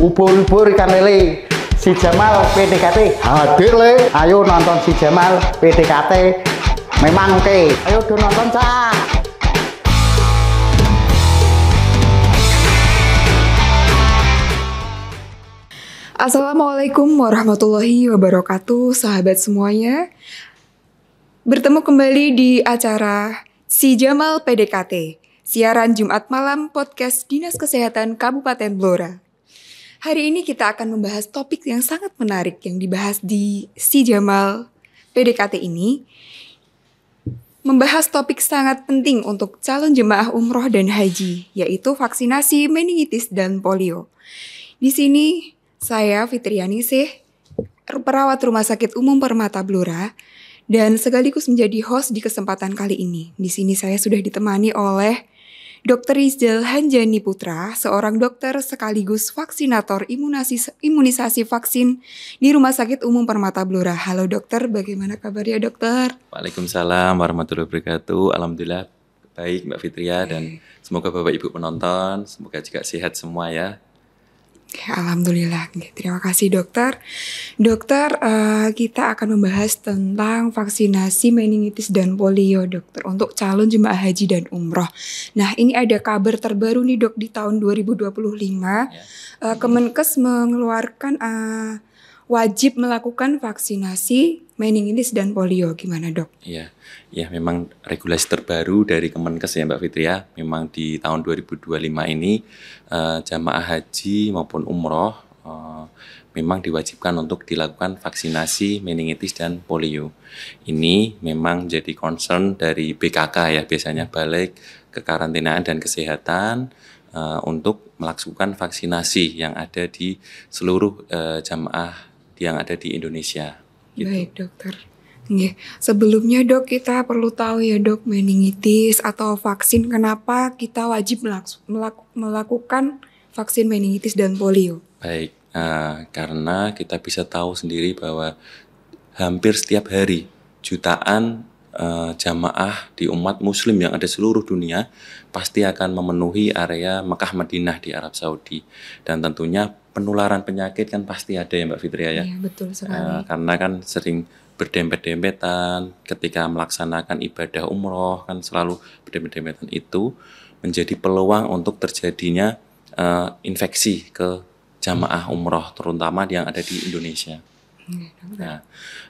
Ubur-ubur ikan lele. Si Jamal PDKT hadir le. Ayo nonton si Jamal PDKT. Memang oke. Ayo do nonton cak. Assalamualaikum warahmatullahi wabarakatuh, sahabat semuanya. Bertemu kembali di acara Si Jamal PDKT, siaran Jumat malam podcast Dinas Kesehatan Kabupaten Blora. Hari ini kita akan membahas topik yang sangat menarik yang dibahas di Si Jamal PDKT ini. Membahas topik sangat penting untuk calon jemaah umroh dan haji, yaitu vaksinasi meningitis dan polio. Di sini saya Fitrianisih, perawat Rumah Sakit Umum Permata Blora, dan sekaligus menjadi host di kesempatan kali ini. Di sini saya sudah ditemani oleh Dr. Rizal Hanjani Putra, seorang dokter sekaligus vaksinator imunisasi vaksin di Rumah Sakit Umum Permata Blora. Halo dokter, bagaimana kabarnya dokter? Waalaikumsalam warahmatullahi wabarakatuh. Alhamdulillah baik Mbak Fitria dan semoga Bapak Ibu penonton, semoga juga sehat semua ya. Alhamdulillah, terima kasih dokter. Dokter, kita akan membahas tentang vaksinasi meningitis dan polio dokter untuk calon jemaah haji dan umroh. Nah ini ada kabar terbaru nih dok, di tahun 2025 Kemenkes mengeluarkan wajib melakukan vaksinasi meningitis dan polio. Gimana dok? Ya memang regulasi terbaru dari Kemenkes ya Mbak Fitria. Memang di tahun 2025 ini jamaah haji maupun umroh memang diwajibkan untuk dilakukan vaksinasi meningitis dan polio. Ini memang jadi concern dari BKK ya, biasanya Balai Kekarantinaan dan Kesehatan untuk melakukan vaksinasi yang ada di seluruh jamaah yang ada di Indonesia. Gitu. Baik dokter. Sebelumnya dok, kita perlu tahu ya dok, meningitis atau vaksin, kenapa kita wajib melakukan vaksin meningitis dan polio? Baik, karena kita bisa tahu sendiri bahwa hampir setiap hari jutaan jamaah di umat muslim yang ada seluruh dunia pasti akan memenuhi area Mekah Madinah di Arab Saudi, dan tentunya penularan penyakit kan pasti ada ya Mbak Fitria ya. Iya betul sekali. Karena kan sering berdempet-dempetan ketika melaksanakan ibadah umroh, kan selalu berdempet-dempetan, itu menjadi peluang untuk terjadinya infeksi ke jamaah umroh terutama yang ada di Indonesia. Nah,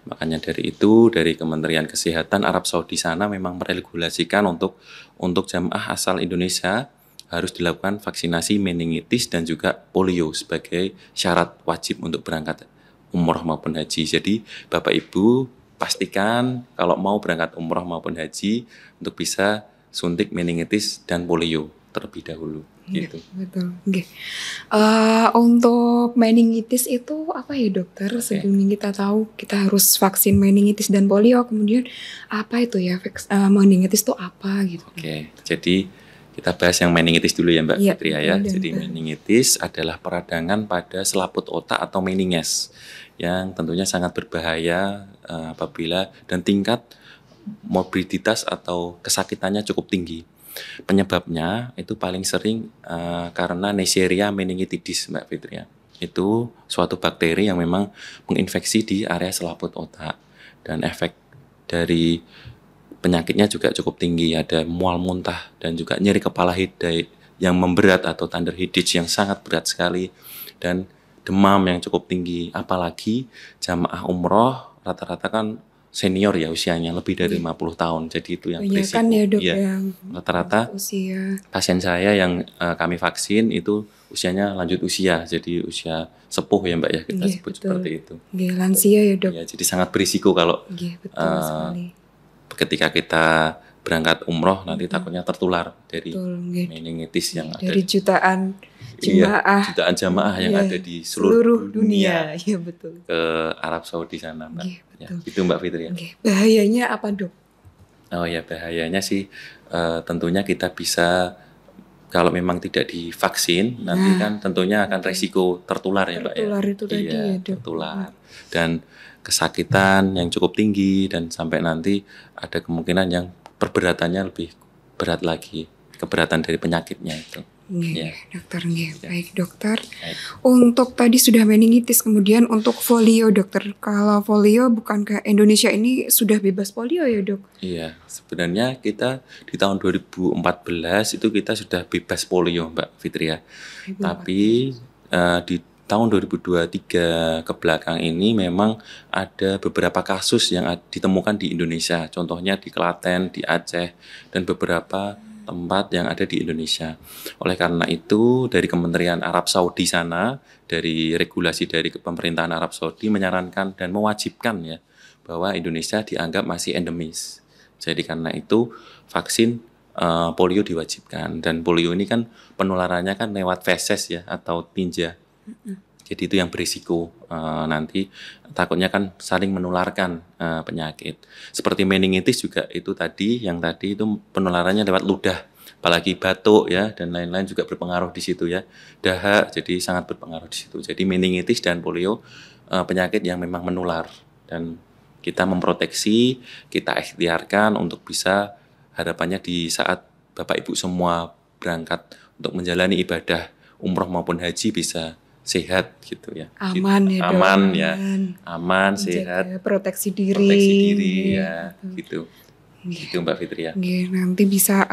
makanya dari itu dari Kementerian Kesehatan Arab Saudi sana memang meregulasikan untuk jamaah asal Indonesia harus dilakukan vaksinasi meningitis dan juga polio sebagai syarat wajib untuk berangkat umroh maupun haji. Jadi Bapak Ibu pastikan kalau mau berangkat umroh maupun haji untuk bisa suntik meningitis dan polio terlebih dahulu. Gitu. Betul. Untuk meningitis itu apa ya dokter? Sebelumnya kita tahu kita harus vaksin meningitis dan polio, kemudian apa itu ya meningitis itu apa gitu? Jadi kita bahas yang meningitis dulu ya Mbak Fitria ya. Jadi betul. meningitis adalah peradangan pada selaput otak atau meninges yang tentunya sangat berbahaya apabila dan tingkat morbiditas atau kesakitannya cukup tinggi. Penyebabnya itu paling sering karena Neisseria meningitidis Mbak Fitria. Itu suatu bakteri yang memang menginfeksi di area selaput otak, dan efek dari penyakitnya juga cukup tinggi, ada mual muntah dan juga nyeri kepala yang memberat atau thunder headache yang sangat berat sekali, dan demam yang cukup tinggi. Apalagi jamaah umroh rata-rata kan senior ya usianya lebih dari 50 tahun, jadi itu yang berisiko. Kan ya dok, rata-rata pasien saya yang kami vaksin itu usianya lanjut usia, jadi usia sepuh ya Mbak ya, kita sebut betul. Seperti itu. Lansia ya dok. Jadi sangat berisiko kalau betul sekali. Ketika kita berangkat umroh nanti takutnya tertular dari meningitis yang ada dari jutaan jamaah yang ada di seluruh dunia. Iya betul. Ke Arab Saudi sana Mbak. Itu Mbak Fitri ya. Bahayanya apa dok? Oh ya, bahayanya sih tentunya kita bisa, kalau memang tidak divaksin nanti kan tentunya akan resiko tertular ya Mbak ya. Tertular itu tadi ya dok. Tertular dan kesakitan yang cukup tinggi, dan sampai nanti ada kemungkinan yang perberatannya lebih berat lagi, keberatan dari penyakitnya itu. Nggih, Ya. dokter nggih. Ya. Baik, dokter. Baik. Untuk tadi sudah meningitis, kemudian untuk polio, dokter. Kalau polio bukankah Indonesia ini sudah bebas polio ya, Dok? Iya, sebenarnya kita di tahun 2014 itu kita sudah bebas polio, Mbak Fitria. 2014. Tapi di tahun 2023 ke belakang ini memang ada beberapa kasus yang ditemukan di Indonesia. Contohnya di Klaten, di Aceh, dan beberapa tempat yang ada di Indonesia. Oleh karena itu, dari Kementerian Arab Saudi sana, dari regulasi dari pemerintahan Arab Saudi menyarankan dan mewajibkan ya bahwa Indonesia dianggap masih endemis. Jadi karena itu vaksin polio diwajibkan, dan polio ini kan penularannya kan lewat feses ya atau tinja. Jadi itu yang berisiko nanti takutnya kan saling menularkan penyakit. Seperti meningitis juga itu tadi itu penularannya lewat ludah, apalagi batuk ya dan lain-lain juga berpengaruh di situ ya. Dahak jadi sangat berpengaruh di situ. Jadi meningitis dan polio penyakit yang memang menular, dan kita memproteksi, kita ikhtiarkan untuk bisa harapannya di saat Bapak Ibu semua berangkat untuk menjalani ibadah umroh maupun haji bisa sehat gitu ya. Aman ya, Dok. Aman ya. Aman, Menjaga sehat, proteksi diri. proteksi diri Nggih, ya, betul. gitu. Gitu Mbak Fitri ya. Nggih, nanti bisa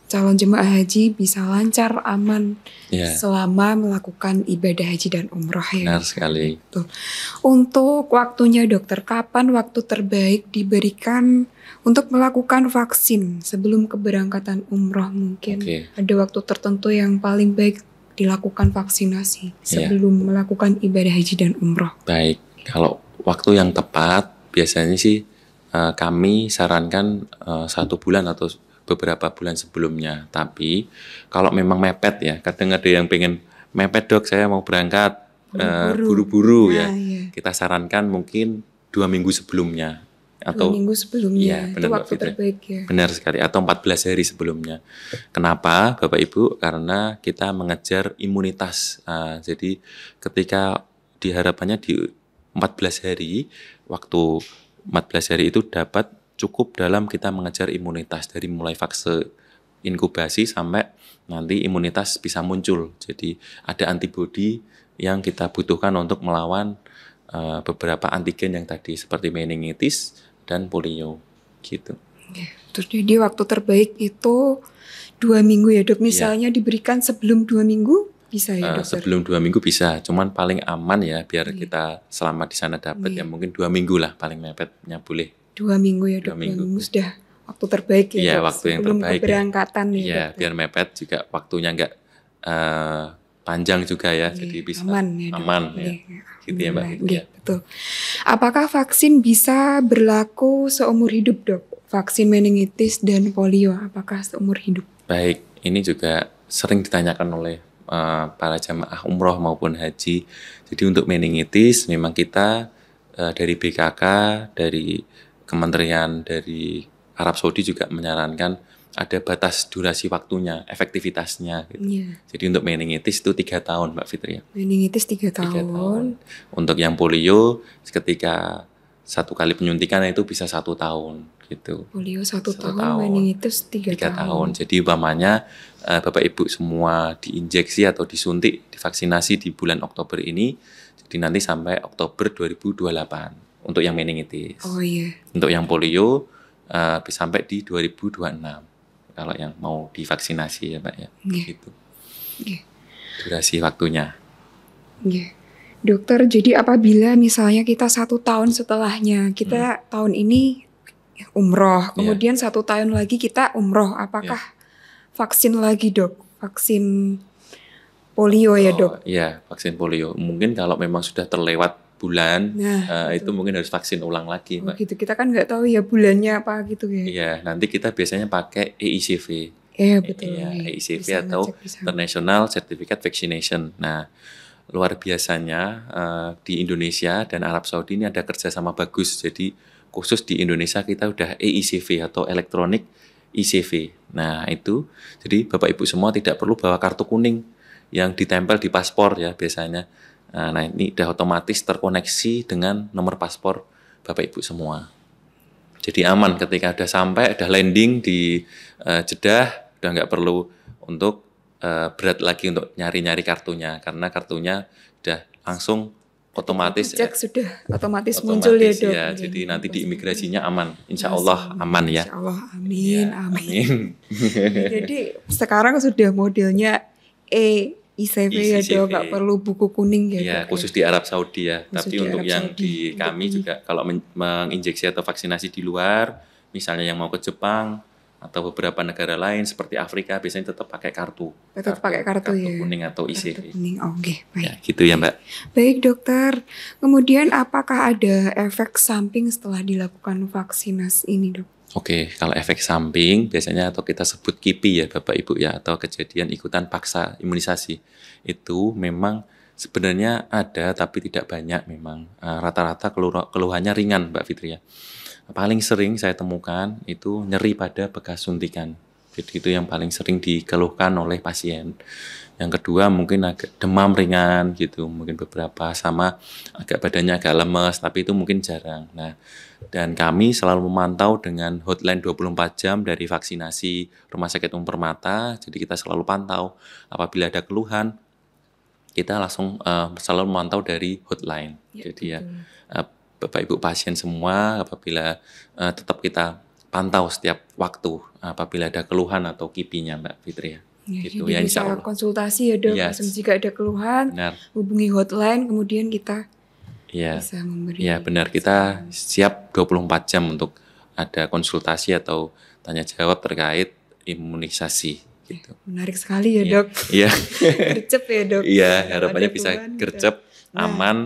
calon jemaah haji bisa lancar, aman Ya, selama melakukan ibadah haji dan umroh ya. benar sekali. Betul. Untuk waktunya, dokter, kapan waktu terbaik diberikan untuk melakukan vaksin sebelum keberangkatan umroh? Mungkin Oke. ada waktu tertentu yang paling baik dilakukan vaksinasi sebelum melakukan ibadah haji dan umroh. Baik, kalau waktu yang tepat biasanya sih kami sarankan 1 bulan atau beberapa bulan sebelumnya. Tapi kalau memang mepet ya, kadang ada yang pengen mepet, Dok, saya mau berangkat buru-buru ya. Nah, iya. Kita sarankan mungkin 2 minggu sebelumnya 2 atau minggu Iya, sebelumnya, itu benar, Mbak waktu Fitri. terbaik ya. benar sekali, atau 14 hari sebelumnya. Kenapa, Bapak Ibu? Karena kita mengejar imunitas. Jadi ketika diharapannya di 14 hari, waktu 14 hari itu dapat cukup dalam kita mengejar imunitas dari mulai fase inkubasi sampai nanti imunitas bisa muncul. Jadi ada antibodi yang kita butuhkan untuk melawan beberapa antigen yang tadi seperti meningitis dan polio gitu. Terus jadi waktu terbaik itu 2 minggu ya, Dok. Misalnya diberikan sebelum 2 minggu bisa ya, dokter? Sebelum 2 minggu bisa, cuman paling aman ya biar kita selama di sana dapat ya mungkin 2 minggu lah paling mepetnya boleh. 2 minggu ya, Dok. 2 minggu. 2 minggu sudah waktu terbaik ya, Iya, Dok, waktu yang sebelum terbaik ya. keberangkatan ya, Iya, dokter. biar mepet juga waktunya nggak panjang juga ya, jadi bisa aman ya, Dok. aman ya. Nggih, Gitu ya, Mbak alhamdulillah. Fitri, Nggih, ya. betul. Apakah vaksin bisa berlaku seumur hidup, Dok? Vaksin meningitis dan polio, apakah seumur hidup? Baik, ini juga sering ditanyakan oleh para jamaah umroh maupun haji. Jadi untuk meningitis memang kita dari BKK, dari Kementerian dari Arab Saudi juga menyarankan ada batas durasi waktunya, efektivitasnya. Gitu. Iya. Jadi untuk meningitis itu 3 tahun, Mbak Fitri. Meningitis 3 3 tahun. tahun. Untuk yang polio ketika 1 kali penyuntikan itu bisa 1 tahun gitu. Polio 1 1 tahun, tahun. meningitis 3 3 tahun. tahun. Jadi umpamanya Bapak Ibu semua diinjeksi atau disuntik, divaksinasi di bulan Oktober ini, jadi nanti sampai Oktober 2028 untuk yang meningitis. Oh iya. Untuk yang polio bisa sampai di 2026 kalau yang mau divaksinasi ya Pak ya. Nggih. Gitu. Nggih. Durasi waktunya. Nggih. Dokter, jadi apabila misalnya kita 1 tahun setelahnya, kita tahun ini umroh, kemudian 1 tahun lagi kita umroh, apakah vaksin lagi, Dok? Vaksin polio ya, Dok? Iya, vaksin polio. Mungkin kalau memang sudah terlewat bulan, Nah, itu mungkin harus vaksin ulang lagi, oh, Mbak. gitu. Kita kan nggak tahu ya bulannya apa gitu ya. Iya, nanti kita biasanya pakai EICV. Iya, betul. Iya, Nggih. EICV Bisa atau ngecek di sana. International Certificate Vaccination. Nah, luar biasanya di Indonesia dan Arab Saudi ini ada kerjasama bagus. Jadi khusus di Indonesia kita udah EICV atau Electronic ICV. Nah, itu jadi Bapak Ibu semua tidak perlu bawa kartu kuning yang ditempel di paspor ya biasanya. Nah, ini udah otomatis terkoneksi dengan nomor paspor Bapak Ibu semua. Jadi aman ketika udah sampai, udah landing di Jeddah, udah nggak perlu untuk berat lagi untuk nyari-nyari kartunya, karena kartunya udah langsung otomatis cek sudah otomatis muncul ya dok. ya. Jadi nanti di imigrasinya aman, insya Allah aman ya. Insya Allah, amin, Ya, amin. Jadi sekarang sudah modelnya ICV ya ICV. dok, nggak perlu buku kuning ya Ya, dok. khusus di Arab Saudi ya. Khusus Tapi di untuk Arab yang Saudi. di kami juga kalau menginjeksi atau vaksinasi di luar, misalnya yang mau ke Jepang atau beberapa negara lain seperti Afrika, biasanya tetap pakai kartu. Tetap pakai kartu ya. kuning atau Kartu ICV. kuning, oke, baik. Ya, gitu ya Mbak. Baik dokter, kemudian apakah ada efek samping setelah dilakukan vaksinasi ini dok? Oke, kalau efek samping biasanya atau kita sebut KIPI ya Bapak Ibu ya, atau kejadian ikutan paksa imunisasi, itu memang sebenarnya ada tapi tidak banyak memang. Rata-rata keluhannya ringan Mbak Fitri ya. Paling sering saya temukan itu nyeri pada bekas suntikan. Jadi itu yang paling sering dikeluhkan oleh pasien. Yang kedua mungkin agak demam ringan gitu, mungkin beberapa, sama agak badannya agak lemes, tapi itu mungkin jarang. Nah, dan kami selalu memantau dengan hotline 24 jam dari vaksinasi Rumah Sakit Umum Permata. Jadi kita selalu pantau apabila ada keluhan, kita langsung selalu memantau dari hotline. Ya, jadi ya Bapak Ibu pasien semua, apabila tetap kita pantau setiap waktu apabila ada keluhan atau KIPI-nya Mbak Fitri ya. Ya, Gitu jadi ya, bisa insya Allah. konsultasi ya dok, Yes. langsung jika ada keluhan Benar. hubungi hotline, kemudian kita Iya. bisa memberi. Ya benar, kita siap 24 jam untuk ada konsultasi atau tanya jawab terkait imunisasi gitu. Menarik sekali ya Iya. dok. Iya. Gercep ya dok. Iya, Kalau harapannya ada bisa keluhan, gercep, Nah. aman,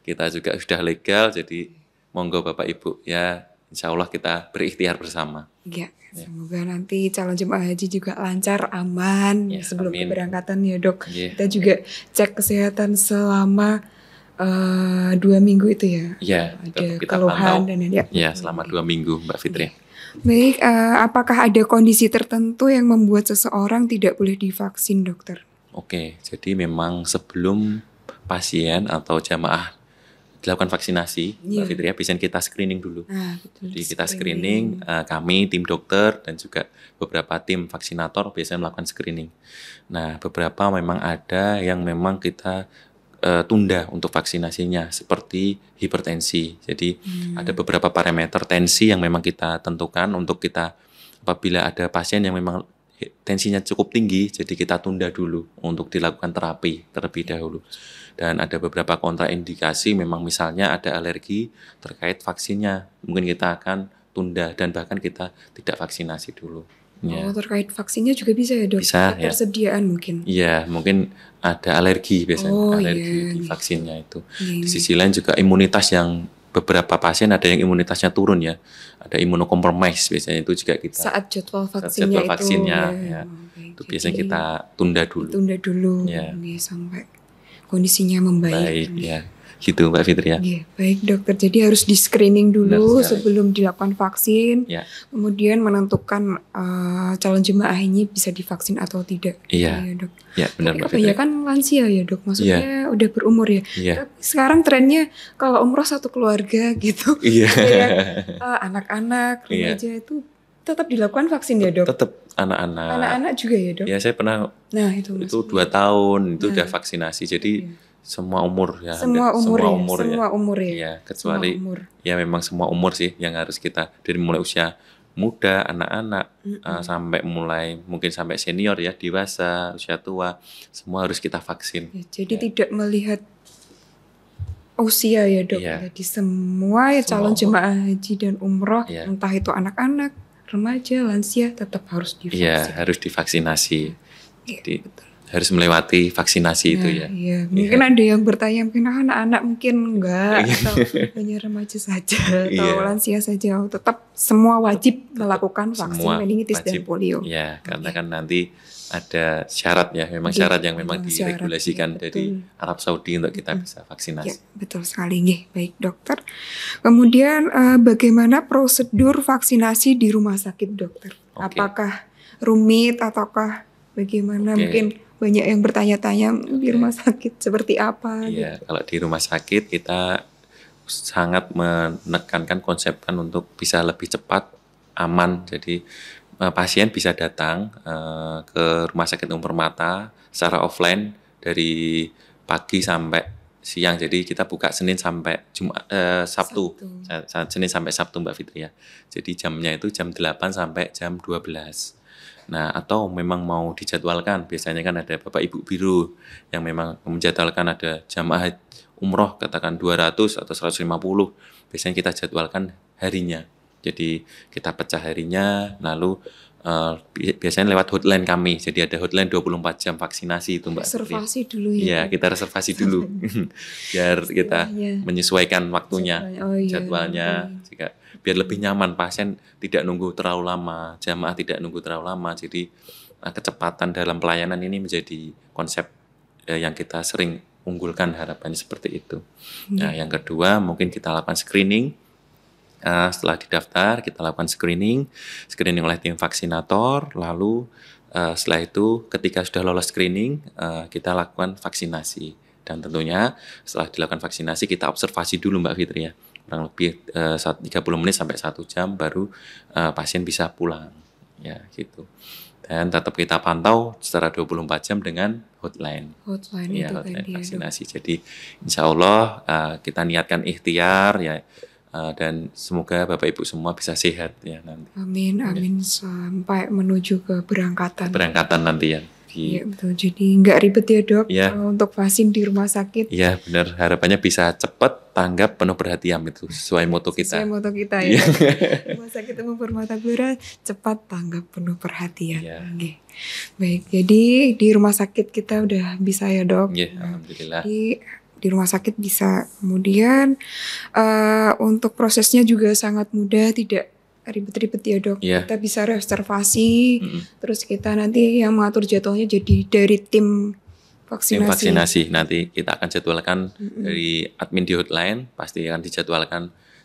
kita juga sudah legal, jadi monggo Bapak Ibu ya, insya Allah kita berikhtiar bersama. Ya, semoga nanti calon jemaah haji juga lancar, aman Ya, sebelum amin. keberangkatan ya dok. Iya. Kita juga cek kesehatan selama 2 minggu itu ya. Iya, Ada tetap kita keluhan pantau. dan ya. Ya, selama 2 minggu Mbak Fitri. Baik, apakah ada kondisi tertentu yang membuat seseorang tidak boleh divaksin dokter? Oke, jadi memang sebelum pasien atau jamaah dilakukan vaksinasi, Iya. Mbak Fitri ya, biasanya kita screening dulu. Nah, betul. Jadi kita screening, kami tim dokter dan juga beberapa tim vaksinator biasanya melakukan screening. Nah, beberapa memang ada yang memang kita tunda untuk vaksinasinya, seperti hipertensi. Jadi ada beberapa parameter tensi yang memang kita tentukan untuk kita, apabila ada pasien yang memang tensinya cukup tinggi, jadi kita tunda dulu untuk dilakukan terapi terlebih dahulu. Dan ada beberapa kontraindikasi, memang misalnya ada alergi terkait vaksinnya, mungkin kita akan tunda dan bahkan kita tidak vaksinasi dulu. Oh, terkait vaksinnya juga bisa ya dok? Bisa, ya. Ketersediaan mungkin. Iya, mungkin ada alergi biasanya, Oh, alergi iya. di vaksinnya itu. Iya, Di sisi lain juga imunitas yang beberapa pasien ada yang imunitasnya turun ya, ada imunokompromis biasanya itu juga kita Saat jadwal saat vaksinnya jadwal itu. vaksinnya, ya. Oke, itu biasanya jadi kita tunda dulu. tunda dulu Ya. oke, sampai kondisinya membaik. Baik ya, gitu Mbak Fitri ya. Iya, baik dokter. Jadi harus di screening dulu Benar sekali. sebelum dilakukan vaksin. Ya. Kemudian menentukan calon jemaah ini bisa divaksin atau tidak. Iya. Iya, dok. Ya benar Tapi Mbak Fitri. kebanyakan lansia ya dok. Maksudnya udah berumur ya. Iya. Tapi sekarang trennya kalau umroh satu keluarga gitu. Iya. Kayak anak-anak, Iya. remaja itu tetap dilakukan vaksin ya dok. Tetap anak-anak. Anak-anak juga ya dok. Ya saya pernah Nah itu itu maksudnya. 2 tahun itu Nah. udah vaksinasi. Jadi semua umur ya. Semua umur ya. umur ya. Semua umur ya. Iya, kecuali Semua umur. ya memang semua umur sih yang harus kita, dari mulai usia muda, anak-anak, sampai mulai mungkin sampai senior ya, dewasa, usia tua, semua harus kita vaksin. Ya, jadi tidak melihat usia ya dok. Iya. Jadi semua ya Semua calon umur. jemaah haji dan umroh, Iya. entah itu anak-anak, remaja, lansia, tetap harus divaksin. Iya, harus divaksinasi. Iya, Jadi harus melewati vaksinasi itu Nah, ya. iya. Mungkin ada yang bertanya, mungkin anak-anak mungkin enggak, Iya. atau hanya remaja saja, atau Iya. lansia saja. Tetap semua wajib melakukan vaksin Semua meningitis dan wajib. polio. Ya, karena kan nanti ada syarat ya, memang Iya, syarat yang memang memang syarat, diregulasikan iya, dari betul. Arab Saudi untuk kita bisa Ya, vaksinasi. betul sekali nggih. Baik, dokter. Kemudian bagaimana prosedur vaksinasi di rumah sakit, dokter? Oke. Apakah rumit ataukah bagaimana? Oke. Mungkin banyak yang bertanya-tanya di Oke. rumah sakit seperti apa Iya, gitu. kalau di rumah sakit kita sangat menekankan konsepkan untuk bisa lebih cepat, aman. Jadi pasien bisa datang ke Rumah Sakit Umum Permata secara offline dari pagi sampai siang. Jadi kita buka Senin sampai Sabtu. Senin sampai Sabtu Mbak Fitri ya. Jadi jamnya itu jam 8 sampai jam 12. Nah, atau memang mau dijadwalkan, biasanya kan ada Bapak Ibu Biro yang memang menjadwalkan ada jamaah umroh katakan 200 atau 150, biasanya kita jadwalkan harinya. Jadi kita pecah harinya, lalu biasanya lewat hotline kami. Jadi ada hotline 24 jam vaksinasi itu Mbak. Reservasi dulu ya. Iya, kita reservasi dulu. Biar kita menyesuaikan waktunya, jadwalnya. Biar lebih nyaman, pasien tidak nunggu terlalu lama, jamaah tidak nunggu terlalu lama. Jadi kecepatan dalam pelayanan ini menjadi konsep yang kita sering unggulkan, harapannya seperti itu. Nah, yang kedua mungkin kita lakukan screening. Setelah didaftar, kita lakukan screening oleh tim vaksinator. Lalu setelah itu ketika sudah lolos screening, kita lakukan vaksinasi. Dan tentunya setelah dilakukan vaksinasi, kita observasi dulu Mbak Fitri ya. Kurang lebih 30 menit sampai 1 jam baru pasien bisa pulang. Ya, gitu. Dan tetap kita pantau secara 24 jam dengan hotline. Hotline Ya, itu hotline tadi vaksinasi. Jadi insya Allah kita niatkan ikhtiar ya, dan semoga Bapak Ibu semua bisa sehat ya nanti. Amin, amin, sampai menuju ke berangkatan. Berangkatan nanti ya. Iya betul, jadi nggak ribet ya dok Ya. Untuk vaksin di rumah sakit. Iya benar, harapannya bisa cepat, tanggap, penuh perhatian itu sesuai moto kita. Sesuai moto kita ya. Rumah Sakit Umum Permata Blora, cepat, tanggap, penuh perhatian. Ya. Oke. Baik, jadi di rumah sakit kita udah bisa ya dok. Iya, alhamdulillah. Di rumah sakit bisa. Kemudian untuk prosesnya juga sangat mudah, tidak ribet-ribet ya dok. Iya. Kita bisa reservasi, terus kita nanti yang mengatur jadwalnya jadi dari tim vaksinasi. Tim vaksinasi nanti kita akan jadwalkan dari admin di hotline, pasti akan dijadwalkan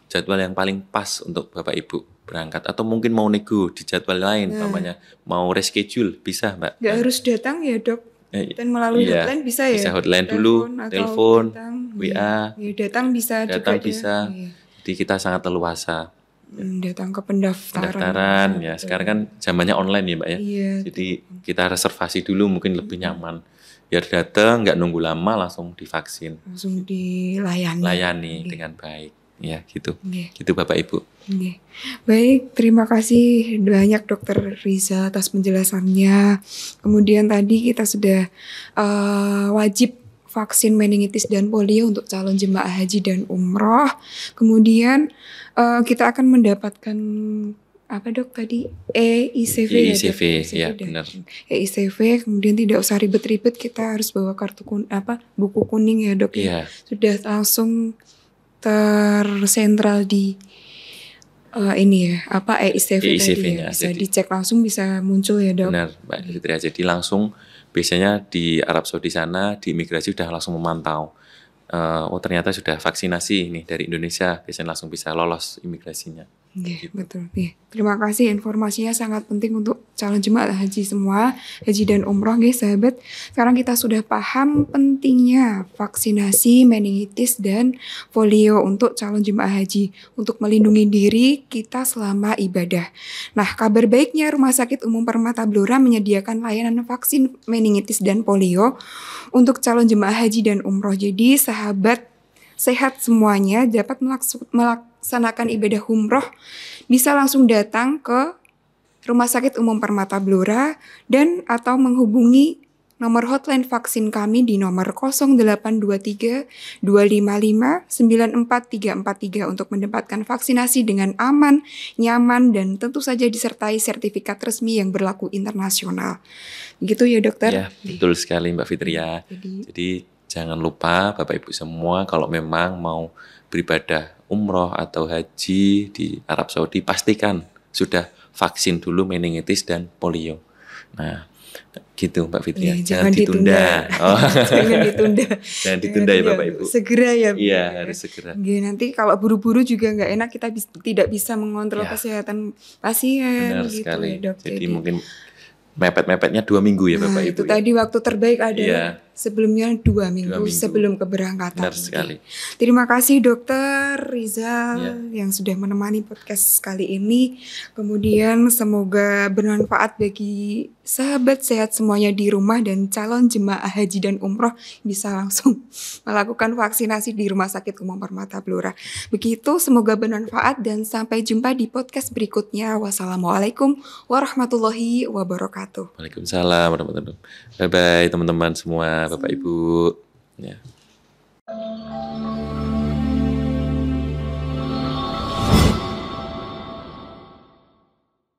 jadwal yang paling pas untuk Bapak Ibu berangkat, atau mungkin mau nego di jadwal lain, umpamanya mau reschedule bisa Mbak. Nggak harus datang ya dok. Dan melalui Iya, hotline bisa ya. bisa hotline dulu, telepon, WA. Ya, datang bisa Datang juga. bisa. Iya. Jadi kita sangat leluasa. Datang ke pendaftaran. Pendaftaran ya, sekarang kan zamannya online ya Mbak ya. Iya. Jadi kita reservasi dulu mungkin lebih nyaman. Biar datang nggak nunggu lama, langsung divaksin. Langsung dilayani. Layani dengan baik. Ya gitu. Iya. Gitu Bapak Ibu. Oke. Baik, terima kasih banyak Dokter Riza atas penjelasannya. Kemudian tadi kita sudah wajib vaksin meningitis dan polio untuk calon jemaah haji dan umroh. Kemudian kita akan mendapatkan apa dok tadi? EICV ya dok? EICV, ya benar. EICV, kemudian tidak usah ribet-ribet, kita harus bawa buku kuning ya dok ya. Iya. Sudah langsung tersentral di ini ya, EICV tadi ya. Bisa dicek langsung, bisa muncul ya dok. Benar Mbak Fitri. Jadi langsung biasanya di Arab Saudi sana di imigrasi sudah langsung memantau. Oh ternyata sudah vaksinasi ini dari Indonesia, biasanya langsung bisa lolos imigrasinya. Iya, betul. Terima kasih, informasinya sangat penting untuk calon jemaah haji semua, haji dan umroh guys sahabat. Sekarang kita sudah paham pentingnya vaksinasi meningitis dan polio untuk calon jemaah haji untuk melindungi diri kita selama ibadah. Nah, kabar baiknya Rumah Sakit Umum Permata Blora menyediakan layanan vaksin meningitis dan polio untuk calon jemaah haji dan umroh. Jadi sahabat sehat semuanya dapat melaksanakan ibadah umroh, bisa langsung datang ke Rumah Sakit Umum Permata Blora dan atau menghubungi nomor hotline vaksin kami di nomor 0823 255 94343 untuk mendapatkan vaksinasi dengan aman, nyaman, dan tentu saja disertai sertifikat resmi yang berlaku internasional. Begitu ya dokter? Ya, betul sekali Mbak Fitri ya. Jadi jangan lupa Bapak Ibu semua kalau memang mau beribadah umroh atau haji di Arab Saudi, pastikan sudah vaksin dulu meningitis dan polio. Nah, gitu Mbak Fitri. Jangan ditunda. Oh. Jangan ditunda. Jangan ditunda ya Bapak Ibu. Segera ya. Iya, harus segera. Nanti kalau buru-buru juga nggak enak, kita tidak bisa mengontrol kesehatan pasien. Benar sekali. Ya, dok. Jadi mungkin mepet-mepetnya 2 minggu ya Bapak Ibu. Itu tadi waktu terbaik adalah sebelumnya 2 minggu, minggu. sebelum keberangkatan. Benar sekali. Terima kasih Dokter Rizal Ya. yang sudah menemani podcast kali ini. Kemudian semoga bermanfaat bagi sahabat sehat semuanya di rumah dan calon jemaah haji dan umroh bisa langsung melakukan vaksinasi di Rumah Sakit Umum Permata Blora. Begitu, semoga bermanfaat dan sampai jumpa di podcast berikutnya. Wassalamualaikum warahmatullahi wabarakatuh. Waalaikumsalam warahmatullahi wabarakatuh. Bye bye teman-teman semua, Bapak Ibu. Ya.